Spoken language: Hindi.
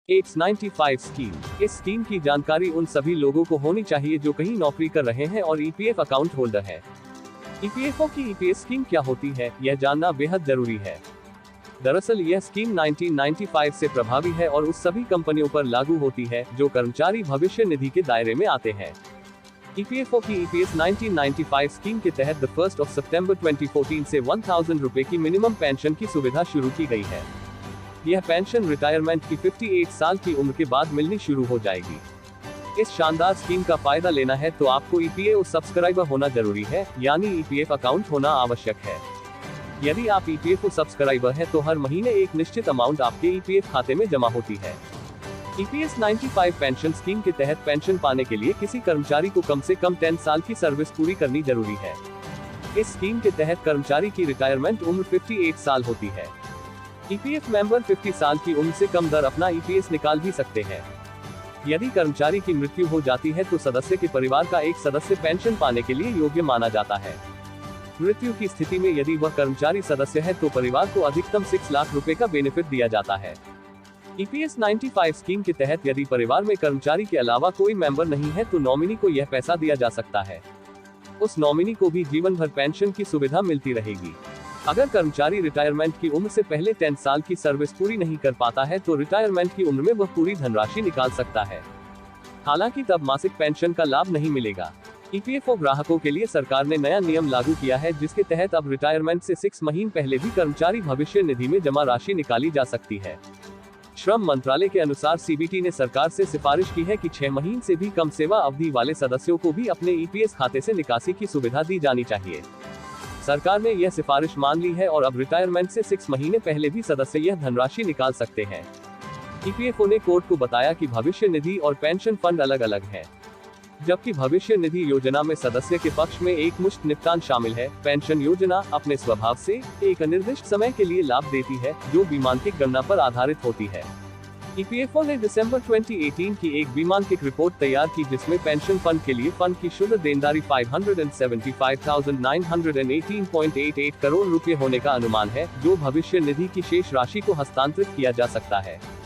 X95 scheme. इस स्कीम की जानकारी उन सभी लोगों को होनी चाहिए जो कहीं नौकरी कर रहे हैं और ईपीएफ अकाउंट होल्डर हैं। ईपीएफओ की ईपीएस स्कीम क्या होती है, यह जानना बेहद जरूरी है। दरअसल यह स्कीम 1995 से प्रभावी है और उस सभी कंपनियों पर लागू होती है जो कर्मचारी भविष्य निधि के दायरे में आते हैं। ईपीएफओ की ईपीएस 1995 स्कीम के तहत 1 सितंबर 2014 से 1000 रुपए की मिनिमम पेंशन की सुविधा शुरू की गई है। यह पेंशन रिटायरमेंट की 58 साल की उम्र के बाद मिलनी शुरू हो जाएगी। इस शानदार स्कीम का फायदा लेना है तो आपको ईपीएफ सब्सक्राइबर होना जरूरी है, यानी ईपीएफ अकाउंट होना आवश्यक है। यदि आप ईपीएफ सब्सक्राइबर हैं तो हर महीने एक निश्चित अमाउंट आपके ईपीएफ खाते में जमा होती है। ईपीएस 95 पेंशन स्कीम के तहत पेंशन पाने के लिए किसी कर्मचारी को कम से कम 10 साल की सर्विस पूरी करनी जरूरी है। इस स्कीम के तहत कर्मचारी की रिटायरमेंट उम्र 58 साल होती है। ईपीएफ मेंबर 50 साल की उम्र से कम दर अपना ईपीएस निकाल भी सकते हैं। यदि कर्मचारी की मृत्यु हो जाती है तो सदस्य के परिवार का एक सदस्य पेंशन पाने के लिए योग्य माना जाता है। मृत्यु की स्थिति में यदि वह कर्मचारी सदस्य है तो परिवार को अधिकतम 6 लाख रुपए का बेनिफिट दिया जाता है। ईपीएस 95 स्कीम के तहत यदि परिवार में कर्मचारी के अलावा कोई मेंबर नहीं है तो नॉमिनी को यह पैसा दिया जा सकता है। उस नॉमिनी को भी जीवन भर पेंशन की सुविधा मिलती रहेगी। अगर कर्मचारी रिटायरमेंट की उम्र से पहले 10 साल की सर्विस पूरी नहीं कर पाता है तो रिटायरमेंट की उम्र में वह पूरी धनराशि निकाल सकता है। हालांकि तब मासिक पेंशन का लाभ नहीं मिलेगा। ईपीएफओ ग्राहकों के लिए सरकार ने नया नियम लागू किया है जिसके तहत अब रिटायरमेंट से 6 महीने पहले भी कर्मचारी भविष्य निधि में जमा राशि निकाली जा सकती है। श्रम मंत्रालय के अनुसार सीबीटी ने सरकार से सिफारिश की है कि 6 महीने से भी कम सेवा अवधि वाले सदस्यों को भी अपने ईपीएस खाते से निकासी की सुविधा दी जानी चाहिए। सरकार ने यह सिफारिश मान ली है और अब रिटायरमेंट से 6 महीने पहले भी सदस्य यह धनराशि निकाल सकते हैं। ईपीएफओ ने कोर्ट को बताया कि भविष्य निधि और पेंशन फंड अलग अलग हैं। जबकि भविष्य निधि योजना में सदस्य के पक्ष में एक मुश्त निपटान शामिल है, पेंशन योजना अपने स्वभाव से एक अनिर्दिष्ट समय के लिए लाभ देती है जो बीमांकित गणना पर आधारित होती है। ईपीएफओ ने दिसंबर 2018 की एक बीमांकित रिपोर्ट तैयार की जिसमें पेंशन फंड के लिए फंड की शुद्ध देनदारी 575,918.88 करोड़ रुपए होने का अनुमान है, जो भविष्य निधि की शेष राशि को हस्तांतरित किया जा सकता है।